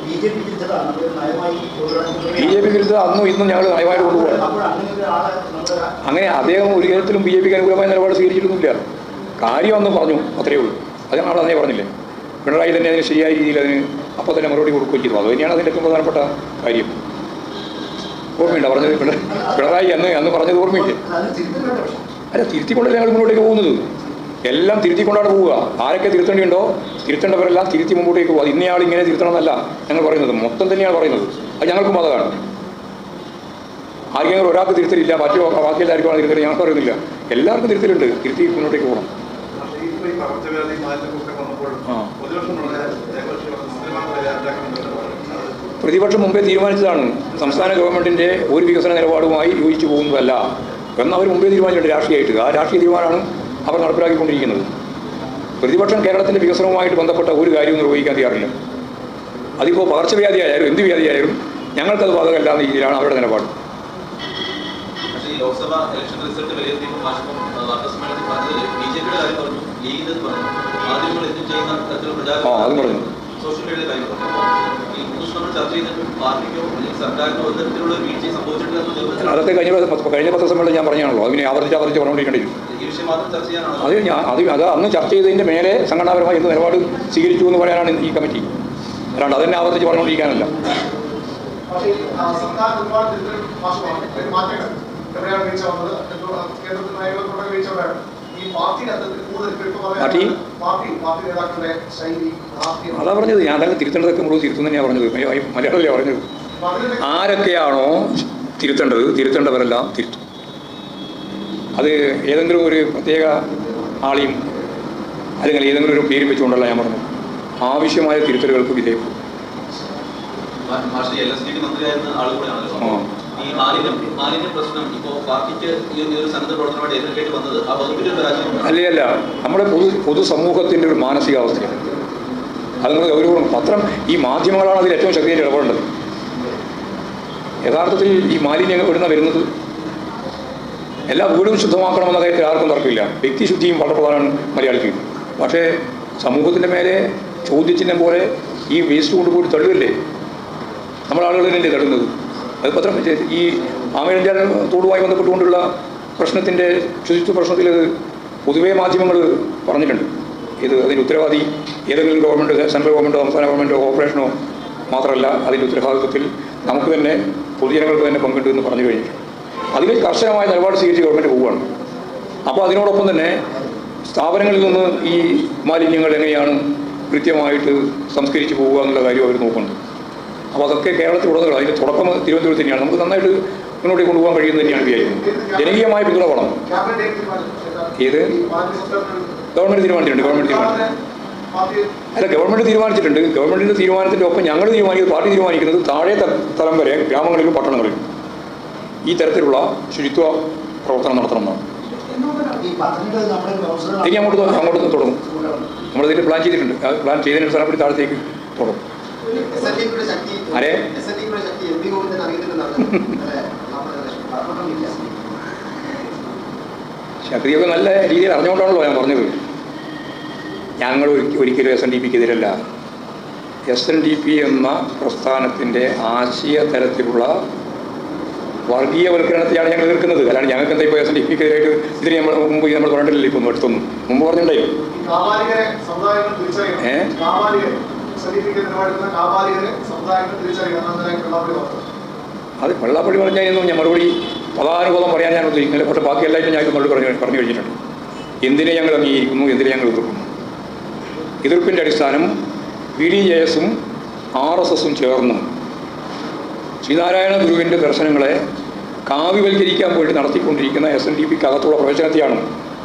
ബി ജെ പി വിരുദ്ധ അന്നും ഇന്നും ഞങ്ങൾ നയമായിട്ട് കൊണ്ടുപോകാം. അങ്ങനെ അദ്ദേഹം ഒരു കാര്യത്തിലും ബി ജെ പിക്ക് അനുകൂലമായ നിലപാട് സ്വീകരിച്ചിട്ടൊന്നുമില്ല. കാര്യമൊന്നും പറഞ്ഞു, അത്രയേ ഉള്ളൂ. അത് ഞങ്ങൾ അതേ പറഞ്ഞില്ലേ. പിണറായി തന്നെ അതിന് ശരിയായ രീതിയിൽ അതിന് അപ്പോൾ തന്നെ മറുപടി കൊടുക്കുകയും ചെയ്തു. അത് തന്നെയാണ് അതിൻ്റെ ഏറ്റവും പ്രധാനപ്പെട്ട കാര്യം. ഓർമ്മയുണ്ടോ പറഞ്ഞത്? പിണറായി അന്ന് പറഞ്ഞത് ഓർമ്മയില്ലേ? അല്ല, തിരുത്തിക്കൊണ്ടല്ലേ ഞങ്ങൾ മുന്നോട്ടേക്ക് പോകുന്നത്. എല്ലാം തിരുത്തിക്കൊണ്ടാണ് പോവുക. ആരൊക്കെ തിരുത്തേണ്ടിയുണ്ടോ തിരുത്തേണ്ടവരെല്ലാം തിരുത്തി മുമ്പോട്ടേക്ക് പോകുക. ഇന്നയാൾ ഇങ്ങനെ തിരുത്തണം എന്നല്ല ഞങ്ങൾ പറയുന്നത്, മൊത്തം തന്നെയാണ് പറയുന്നത്. അത് ഞങ്ങൾക്കും ബാധകമാണ്. ആർക്കെങ്കിലും ഒരാൾക്ക് തിരുത്തലില്ല, ബാക്കി എല്ലാവർക്കും തിരുത്തൽ ഞങ്ങൾക്ക് പറയുന്നില്ല. എല്ലാവർക്കും തിരുത്തലുണ്ട്. തിരുത്തി മുന്നോട്ടേക്ക് പോകണം. പ്രതിപക്ഷം മുമ്പേ തീരുമാനിച്ചതാണ്. സംസ്ഥാന ഗവൺമെൻറ്റിൻ്റെ ഒരു വികസന നിലപാടുമായി യോജിച്ചു പോകുന്നതല്ല എന്നവർ മുമ്പേ തീരുമാനിച്ചിട്ടുണ്ട് രാഷ്ട്രീയമായിട്ട്. ആ രാഷ്ട്രീയ തീരുമാനമാണ് അവർ നടപ്പിലാക്കിക്കൊണ്ടിരിക്കുന്നത്. പ്രതിപക്ഷം കേരളത്തിൻ്റെ വികസനവുമായിട്ട് ബന്ധപ്പെട്ട ഒരു കാര്യവും നിർവഹിക്കാൻ തയ്യാറില്ല. അതിപ്പോൾ പകർച്ചവ്യാധി ആയാലും എന്ത് വ്യാധിയായാലും ഞങ്ങൾക്കത് ബാധകമല്ല എന്ന രീതിയിലാണ് അവരുടെ നിലപാട്. അതും പറഞ്ഞു. അതൊക്കെ കഴിഞ്ഞ പത്രസമ്മേളനം ഞാൻ പറഞ്ഞാണല്ലോ. അതിനെ ആവർത്തിച്ച് പറഞ്ഞുകൊണ്ടിരിക്കേണ്ടിയിരുന്നു. അത് അന്ന് ചർച്ച ചെയ്തതിൻ്റെ മേലെ സംഘടനാപരമായി എന്ത് നിലപാട് സ്വീകരിച്ചു എന്ന് പറയാനാണ് ഈ കമ്മിറ്റി. അല്ലാണ്ട് അതെന്നെ ആവർത്തിച്ച് പറഞ്ഞുകൊണ്ടിരിക്കാനല്ല. എവിടെയാണ് വീഴ്ച വന്നത്? കേന്ദ്രത്തിൽ നയങ്ങളുള്ള വീഴ്ച എവിടെയാണ്? ഈ പാർട്ടിയുടെ അർത്ഥത്തിൽ കൂടുതൽ പാർട്ടി നേതാക്കളുടെ ശൈലി അതാ പറഞ്ഞത്. ഞാൻ തന്നെ തിരുത്തേണ്ടതൊക്കെ നമ്മൾ തിരുത്തുന്ന തന്നെയാണ് പറഞ്ഞത്. മലയാളത്തിലാണ് പറഞ്ഞത്. ആരൊക്കെയാണോ തിരുത്തേണ്ടവരെല്ലാം തിരുത്തും. അത് ഏതെങ്കിലും ഒരു പ്രത്യേക ആളെയും അല്ലെങ്കിൽ ഏതെങ്കിലും ഒരു പേര് വെച്ചുകൊണ്ടല്ല ഞാൻ പറഞ്ഞത്. ആവശ്യമായ തിരുത്തലുകൾക്ക് വിധേയപ്പെടും. ഈ മാലിന്യ പ്രശ്നം ഇപ്പോൾ പാർട്ടിക്ക് ഈ ഒരു സന്നദ്ധ പ്രവർത്തനമായിട്ട് എതിർക്കേണ്ടി വന്നത് ആ വകുപ്പിന്റെ പരാജയം അല്ല നമ്മുടെ പൊതുസമൂഹത്തിൻ്റെ ഒരു മാനസികാവസ്ഥയാണ്. അത് നിങ്ങൾ ഗൗരവം. പത്രം, ഈ മാധ്യമങ്ങളാണ് അതിൽ ഏറ്റവും ശക്തിയായിട്ട് ഇടപെടേണ്ടത്. യഥാർത്ഥത്തിൽ ഈ മാലിന്യം വരുന്നത് എല്ലാ വീടും ശുദ്ധമാക്കണമെന്ന കാര്യത്തിൽ ആർക്കും തർക്കമില്ല. വ്യക്തിശുദ്ധിയും വളരെ പ്രധാനമാണ് മലയാളിക്ക്. പക്ഷേ സമൂഹത്തിൻ്റെ മേലെ ചോദ്യചിഹ്നം പോലെ ഈ വേസ്റ്റ് കൊണ്ടുപോയി തള്ളുകയല്ലേ നമ്മളാളുകൾ തന്നെ തള്ളുന്നത്. അത് പത്രം ഈ ആമയിഴഞ്ചാൽ തോടുമായി ബന്ധപ്പെട്ടുകൊണ്ടുള്ള പ്രശ്നത്തിൻ്റെ ശുചിത്വ പ്രശ്നത്തിൽ പൊതുവേ മാധ്യമങ്ങൾ പറഞ്ഞിട്ടുണ്ട്. അതിൻ്റെ ഉത്തരവാദി ഏതെങ്കിലും ഗവൺമെൻറ്, സെൻട്രൽ ഗവൺമെൻറ്റോ സംസ്ഥാന ഗവൺമെൻറ്റോ കോർപ്പറേഷനോ മാത്രമല്ല, അതിൻ്റെ ഉത്തരവാദിത്വത്തിൽ നമുക്ക് തന്നെ പൊതുജനങ്ങൾക്ക് തന്നെ പങ്കുണ്ട് എന്ന് പറഞ്ഞു കഴിഞ്ഞിട്ടുണ്ട്. അതിൽ കർശനമായ നിലപാട് സ്വീകരിച്ച് ഗവൺമെൻറ് പോവുകയാണ്. അപ്പോൾ അതിനോടൊപ്പം തന്നെ സ്ഥാപനങ്ങളിൽ നിന്ന് ഈ മാലിന്യങ്ങൾ എങ്ങനെയാണ് കൃത്യമായിട്ട് സംസ്കരിച്ച് പോവുക എന്നുള്ള കാര്യം അവർ നോക്കുന്നുണ്ട്. അപ്പോൾ അതൊക്കെ കേരളത്തിലുടനീളം അതിൻ്റെ തുടക്കം തിരുവനന്തപുരത്ത് തന്നെയാണ്. നമുക്ക് നന്നായിട്ട് മുന്നോട്ട് കൊണ്ടുപോകാൻ കഴിയുന്നത് തന്നെയാണ് വിചാരിക്കുന്നത്. ജനകീയമായ പിന്തുണ വേണം. ഏത് ഗവൺമെൻറ് തീരുമാനിച്ചിട്ടുണ്ട്. ഗവൺമെൻറ് തീരുമാനിച്ചിട്ടുണ്ട്. ഗവൺമെൻറ്റിൻ്റെ തീരുമാനത്തിൻ്റെ ഒപ്പം ഞങ്ങൾ തീരുമാനിക്കുന്നത്, പാർട്ടി തീരുമാനിക്കുന്നത് താഴെ തലം വരെ ഗ്രാമങ്ങളിലും പട്ടണങ്ങളിലും ഈ തരത്തിലുള്ള ശുചിത്വ പ്രവർത്തനം നടത്തണമെന്നാണ്. ഇനി അങ്ങോട്ട് തുടങ്ങും. നമ്മളിതിൽ പ്ലാൻ ചെയ്തിട്ടുണ്ട്. പ്ലാൻ ചെയ്തതിന് അടിസ്ഥാനപ്പെടുത്തി താഴത്തേക്ക് തുടങ്ങും. ആരെ ശക്തിയൊക്കെ നല്ല രീതിയിൽ അറിഞ്ഞുകൊണ്ടാണല്ലോ ഞാൻ പറഞ്ഞത്. ഞങ്ങൾ ഒരിക്കലും SNDP-ക്കെതിരല്ല. SNDP എന്ന പ്രസ്ഥാനത്തിൻ്റെ ആശയ തരത്തിലുള്ള വർഗീയവൽക്കരണത്തെയാണ് ഞങ്ങൾ എതിർക്കുന്നത്. അല്ലാണ്ട് ഞങ്ങൾക്ക് എന്താ ഇപ്പോൾ SNDP-ക്കെതിരായിട്ട് ഇതിന് മുമ്പ് നമ്മൾ പറഞ്ഞിട്ടില്ല. ഇപ്പോൾ അടുത്തൊന്നും മുമ്പ് പറഞ്ഞിട്ടുണ്ടായോ? അത് വെള്ളാപ്പള്ളി പറഞ്ഞായിരുന്നു ഞാൻ മറുപടി പദാനുപദം പറയാൻ ഞാൻ ഉദ്ദേശിക്കുന്നില്ല. പക്ഷേ ബാക്കി എല്ലായിട്ടും ഞാൻ മറുപടി പറഞ്ഞു കഴിഞ്ഞിട്ടുണ്ട്. എന്തിനെ ഞങ്ങൾ അംഗീകരിക്കുന്നു, എന്തിനെ ഞങ്ങൾ എതിർക്കുന്നു. എതിർപ്പിൻ്റെ അടിസ്ഥാനം BDJS-ഉം RSS-ഉം ചേർന്നും ശ്രീനാരായണ ഗുരുവിൻ്റെ ദർശനങ്ങളെ കാവ്യവൽക്കരിക്കാൻ വേണ്ടി നടത്തിക്കൊണ്ടിരിക്കുന്ന SNDP-ക്കകത്തുള്ള പ്രവചനത്തെയാണ്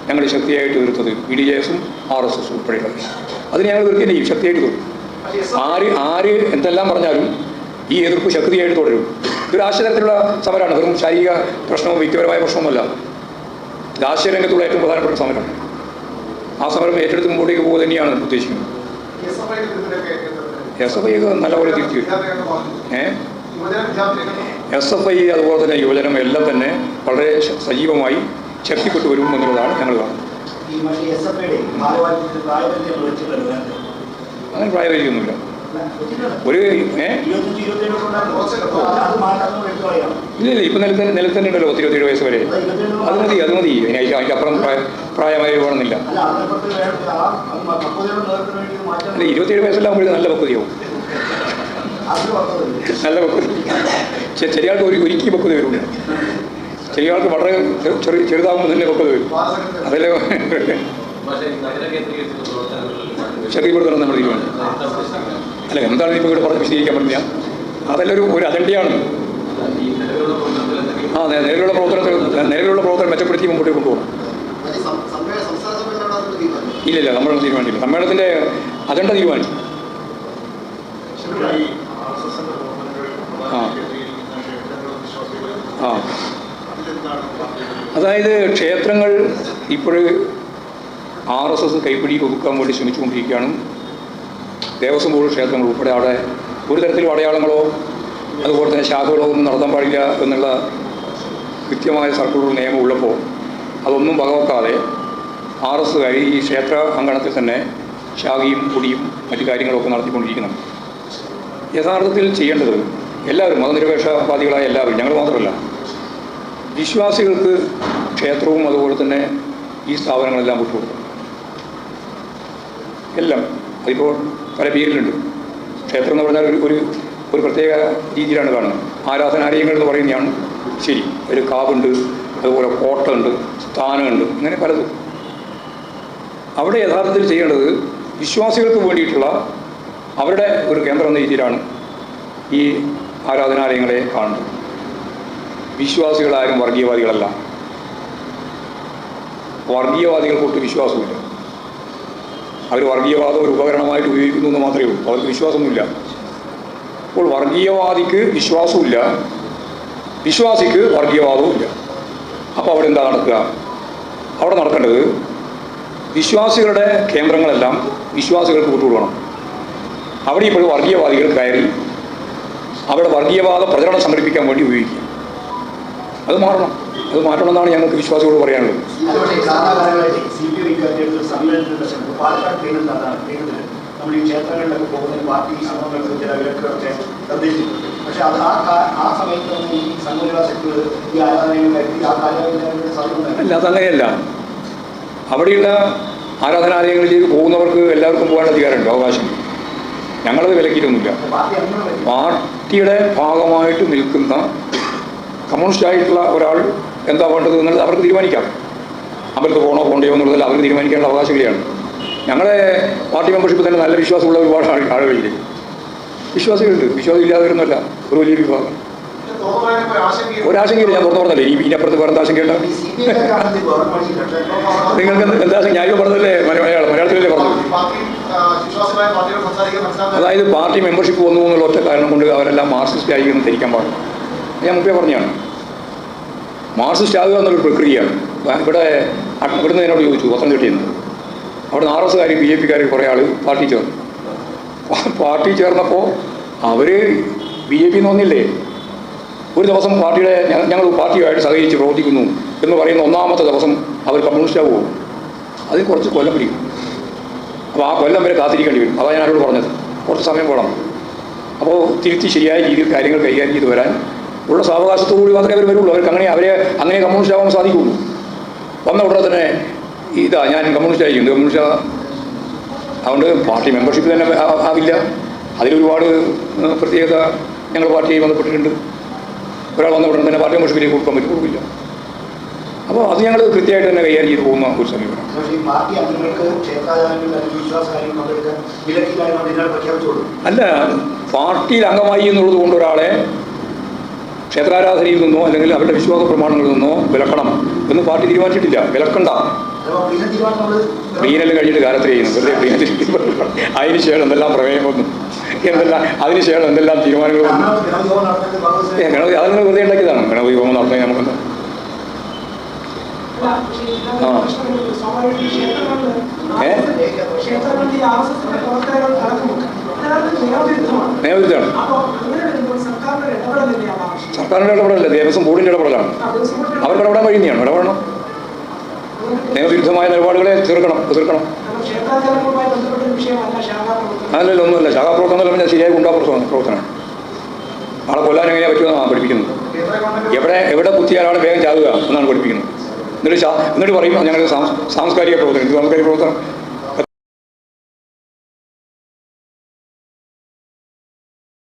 ഞങ്ങൾ ശക്തിയായിട്ട് എതിർത്തത്. BDJS-ഉം RSS-ഉം ഉൾപ്പെടെയുള്ളത്. അതിന് ഞങ്ങൾ എതിർക്കുകയും ചെയ്യും, ശക്തിയായിട്ട് എതിർക്കും. ആര് എന്തെല്ലാം പറഞ്ഞാലും ഈ എതിർപ്പ് ശക്തിയായിട്ട് തുടരും. ഇതൊരു ആശയതരത്തിലുള്ള സമരമാണ്. വെറും ശാരീരിക പ്രശ്നവും വ്യക്തിപരമായ പ്രശ്നവുമല്ല. ഇത് ആശയരംഗത്തുള്ള ഏറ്റവും പ്രധാനപ്പെട്ട സമരമാണ്. ആ സമരം ഏറ്റെടുത്ത് മുമ്പോട്ടേക്ക് പോകുക തന്നെയാണ് ഉദ്ദേശിക്കുന്നത്. SFI നല്ലപോലെ തിരിച്ചു വരും. SFI അതുപോലെ തന്നെ യുവജനം എല്ലാം തന്നെ വളരെ സജീവമായി ശക്തിപ്പെട്ടു വരും എന്നുള്ളതാണ് ഞങ്ങൾ കാണുന്നത്. അങ്ങനെ പ്രായപരിധിയൊന്നുമില്ല. ഇല്ല ഇപ്പം നിലത്തന്നെ ഉണ്ടല്ലോ 27 വയസ്സ് വരെ. അത് മതി. അതിനപ്പുറം പ്രായമായി വേണമെന്നില്ല. അല്ല 27 വയസ്സെല്ലാകുമ്പോഴേ നല്ല പക്വതയാവും. നല്ല പക്വത. ചെറിയ ആൾക്ക് ഒരിക്കൽ പക്വത വരില്ല. ചെറിയ ആൾക്ക് വളരെ ചെറുതാകുമ്പോൾ തന്നെ പക്വത വരും. അതല്ലേ ശക്തിപ്പെടുത്തണം നമ്മൾ തീരുമാനം. അല്ല എന്താണ് ഇപ്പോൾ ഇവിടെ പറഞ്ഞ് വിശദീകരിക്കാൻ പറ്റില്ല. അതെല്ലാം ഒരു അജണ്ടയാണ്. നിലവിലുള്ള പ്രവർത്തനം മെച്ചപ്പെടുത്തി മുമ്പോട്ട് കൊണ്ടുപോകണം. ഇല്ലില്ല, നമ്മളൊന്നും തീരുമാനിച്ചില്ല. സമ്മേളനത്തിൻ്റെ അജണ്ട തീരുമാനിച്ചു. അതായത് ക്ഷേത്രങ്ങൾ ഇപ്പോൾ RSS കൈപ്പിടിയിൽ ഒതുക്കാൻ വേണ്ടി ശ്രമിച്ചുകൊണ്ടിരിക്കുകയാണ്. ദേവസ്വം ബോർഡ് ക്ഷേത്രങ്ങൾ ഉൾപ്പെടെ അവിടെ ഒരു തരത്തിലും അടയാളങ്ങളോ അതുപോലെ തന്നെ ശാഖകളോ ഒന്നും നടത്താൻ പാടില്ല എന്നുള്ള കൃത്യമായ സർക്കുലർ നിയമം ഉള്ളപ്പോൾ അതൊന്നും വകവെക്കാതെ RSSകാർ ഈ ക്ഷേത്ര അങ്കണത്തിൽ തന്നെ ശാഖയും പൊടിയും മറ്റു കാര്യങ്ങളൊക്കെ നടത്തിക്കൊണ്ടിരിക്കുന്നുണ്ട്. യഥാർത്ഥത്തിൽ ചെയ്യേണ്ടത് എല്ലാവരും, മതനിരപേക്ഷവാദികളായ എല്ലാവരും, ഞങ്ങൾ മാത്രമല്ല, വിശ്വാസികൾക്ക് ക്ഷേത്രവും അതുപോലെ തന്നെ ഈ സ്ഥാപനങ്ങളെല്ലാം വിട്ടുകൊടുക്കണം. എല്ലാം അതിപ്പോൾ പല പേരിലുണ്ട്. ക്ഷേത്രം എന്ന് പറഞ്ഞാൽ ഒരു പ്രത്യേക രീതിയിലാണ് കാണുന്നത്. ആരാധനാലയങ്ങൾ എന്ന് പറയുന്നതാണ്. ശരി, ഒരു കാവുണ്ട്, അതുപോലെ കോട്ടയുണ്ട്, സ്ഥാനമുണ്ട്, ഇങ്ങനെ പലതും. അവിടെ യഥാർത്ഥത്തിൽ ചെയ്യേണ്ടത് വിശ്വാസികൾക്ക് വേണ്ടിയിട്ടുള്ള അവരുടെ ഒരു കേന്ദ്രം എന്ന രീതിയിലാണ് ഈ ആരാധനാലയങ്ങളെ കാണുന്നത്. വിശ്വാസികളാരും വർഗീയവാദികളല്ല. വർഗീയവാദികൾക്കൊട്ട് വിശ്വാസമില്ല. അവർ വർഗീയവാദം ഒരു ഉപകരണമായിട്ട് ഉപയോഗിക്കുന്നു എന്ന് മാത്രമേ ഉള്ളൂ. അവർക്ക് വിശ്വാസമൊന്നുമില്ല. അപ്പോൾ വർഗീയവാദിക്ക് വിശ്വാസമില്ല, വിശ്വാസിക്ക് വർഗീയവാദവും ഇല്ല. അപ്പോൾ അവിടെ എന്താ നടക്കുക? അവിടെ നടക്കേണ്ടത് വിശ്വാസികളുടെ കേന്ദ്രങ്ങളെല്ലാം വിശ്വാസികൾക്ക് വിട്ടുകൊടുക്കണം. അവിടെ ഇപ്പോൾ വർഗീയവാദികൾ കയറി അവിടെ വർഗീയവാദ പ്രചരണം സംഘടിപ്പിക്കാൻ വേണ്ടി ഉപയോഗിക്കുക. അത് മാറണം. അത് മാറ്റണമെന്നാണ് ഞങ്ങൾക്ക് വിശ്വാസികളോട് പറയാനുള്ളത്. നമ്മൾ ഈ ക്ഷേത്രങ്ങളിലൊക്കെ പോകുന്നതിന് പാർട്ടി സംഘങ്ങൾക്ക് ചില വിലക്കുകളൊക്കെ നിർദ്ദേശിച്ചിട്ടുണ്ട്. പക്ഷേ അത് ആ സമയത്ത് ഈ സംഘപരിവാർ ശക്തികൾ ഈ ആരാധനകളിൽ ആ കാലഘട്ടങ്ങളുടെ സാധ്യത അല്ല, അതങ്ങനെയല്ല. അവിടെയുള്ള ആരാധനാലയങ്ങളിലേക്ക് പോകുന്നവർക്ക് എല്ലാവർക്കും പോകാനുള്ള അധികാരമുണ്ട്, അവകാശം. ഞങ്ങളത് വിലക്കിയിട്ടൊന്നുമില്ല. പാർട്ടിയുടെ ഭാഗമായിട്ട് നിൽക്കുന്ന കമ്മ്യൂണിസ്റ്റായിട്ടുള്ള ഒരാൾ എന്താ വേണ്ടത് എന്നുള്ളത് അവർക്ക് തീരുമാനിക്കാം. അമ്പലത്തിൽ പോകണോ പോകണ്ടയോ എന്നുള്ളതല്ല അവർക്ക് തീരുമാനിക്കാനുള്ള അവകാശമില്ലാണ്. ഞങ്ങളെ പാർട്ടി മെമ്പർഷിപ്പ് തന്നെ നല്ല വിശ്വാസമുള്ള ഒരുപാട് ആളുകളില്ലേ, വിശ്വാസികളുണ്ട്. വിശ്വാസം ഇല്ലാത്തവരൊന്നുമല്ല ഒരു വലിയ വിഭാഗം. ഒരാശങ്കയില്ല, ഞാൻ തുറന്നു പറഞ്ഞല്ലേ. ഇതിനപ്പുറത്ത് വേറെ ആശങ്കയുണ്ട്? നിങ്ങൾക്ക് എന്താ ഞാൻ പറഞ്ഞതല്ലേ, മലയാളത്തിലല്ലേ പറഞ്ഞത്? അതായത് പാർട്ടി മെമ്പർഷിപ്പ് വന്നു എന്നുള്ള ഒറ്റ കാരണം കൊണ്ട് അവരെല്ലാം മാർക്സിസ്റ്റ് ആയി എന്ന് ധരിക്കാൻ പാടില്ല. ഞാൻ മുമ്പേ പറഞ്ഞതാണ്, മാർക്സിസ്റ്റ് ആകുക എന്നൊരു പ്രക്രിയയാണ്. ഇവിടുന്ന് എന്നോട് ചോദിച്ചു പത്തനംതിട്ടയിൽ നിന്ന്. അവിടെ RSകാർ BJPക്കാർ കുറേ ആൾ പാർട്ടി ചേർന്നു. പാർട്ടി ചേർന്നപ്പോൾ അവർ BJP വന്നില്ലേ, ഒരു ദിവസം പാർട്ടിയുടെ ഞങ്ങൾ പാർട്ടിയുമായിട്ട് സഹകരിച്ച് പ്രവർത്തിക്കുന്നു എന്ന് പറയുന്ന ഒന്നാമത്തെ ദിവസം അവർ കമ്മ്യൂണിസ്റ്റാകുമോ? അതിന് കുറച്ച് കൊല്ലം പിടിക്കും. അപ്പോൾ ആ കൊല്ലം വരെ കാത്തിരിക്കേണ്ടി വരും. അതാണ് ഞാൻ അവരോട് പറഞ്ഞത്, കുറച്ച് സമയം പോകണം. അപ്പോൾ തിരുത്തി ശരിയായ രീതിയിൽ കാര്യങ്ങൾ കൈകാര്യം ചെയ്ത് വരാൻ ഉള്ള സാവകാശത്തോടുകൂടി മാത്രമേ അവർ വരുള്ളൂ. അവർക്ക് അങ്ങനെ കമ്മ്യൂണിസ്റ്റ് ആവാൻ സാധിക്കുള്ളൂ. വന്ന ഉടനെ തന്നെ ഞാൻ കമ്മ്യൂണിസ്റ്റ് ആയിരിക്കും, കമ്മ്യൂണിസ്റ്റ്. അതുകൊണ്ട് പാർട്ടി മെമ്പർഷിപ്പ് തന്നെ ആവില്ല. അതിലൊരുപാട് പ്രത്യേകത ഞങ്ങൾ പാർട്ടിയായി ബന്ധപ്പെട്ടിട്ടുണ്ട്. ഒരാൾ വന്ന ഉടനെ തന്നെ പാർട്ടി മെമ്പർഷിപ്പിലേക്ക് കൊടുക്കാൻ പറ്റില്ല. അപ്പോൾ അത് ഞങ്ങൾ കൃത്യമായിട്ട് തന്നെ കൈകാര്യം ചെയ്ത് പോകുന്ന ഒരു സമീപനം. അല്ല, പാർട്ടിയിൽ അംഗമായി എന്നുള്ളത് കൊണ്ട് ഒരാളെ ക്ഷേത്രാരാധനയിൽ നിന്നോ അല്ലെങ്കിൽ അവരുടെ വിശ്വാസ പ്രമാണങ്ങളിൽ നിന്നോ വിലക്കണം എന്ന് പാർട്ടി തീരുമാനിച്ചിട്ടില്ല. വിലക്കണ്ട. പ്രീനല് കഴിഞ്ഞിട്ട് കാലത്ത് ചെയ്യുന്നു, വെറുതെ പ്രീനത്തിൽ അതിന് ശേഷം എന്തെല്ലാം പ്രമേയം വന്നു, അതിന് ശേഷം എന്തെല്ലാം തീരുമാനങ്ങൾ വന്നു. ഗണപതി അതങ്ങനെ വെറുതെ ഉണ്ടാക്കിയതാണ്. ഗണപതി ഹോമം നടത്താൻ നമുക്കെന്താ? നിയമവിരുദ്ധമാണ്. സർക്കാരിൻ്റെ ഇടപെടലല്ല, ദേവസ്വം ബോർഡിൻ്റെ ഇടപെടലാണ്. അവർക്ക് ഇടപെടാൻ കഴിയുന്നതാണ്. ഇടപെടണം. നിയമവിരുദ്ധമായ നിലപാടുകളെ എതിർക്കണം. അതല്ലല്ലോ, ഒന്നുമല്ല. ശാഖാപ്രവർത്തനം എന്ന് പറഞ്ഞാൽ ശരിയായ പ്രവർത്തനമാണ്. ആളെ കൊല്ലാൻ എങ്ങനെയാണ് പറ്റുമെന്നാണ് പഠിപ്പിക്കുന്നത്. എവിടെ കുത്തിയാലാണ് വേഗം ചാകുക എന്നാണ് പഠിപ്പിക്കുന്നത്. എന്നിട്ട് പറയും ഞങ്ങൾ സാംസ്കാരിക പ്രവർത്തനം. സാംസ്കാരിക പ്രവർത്തനം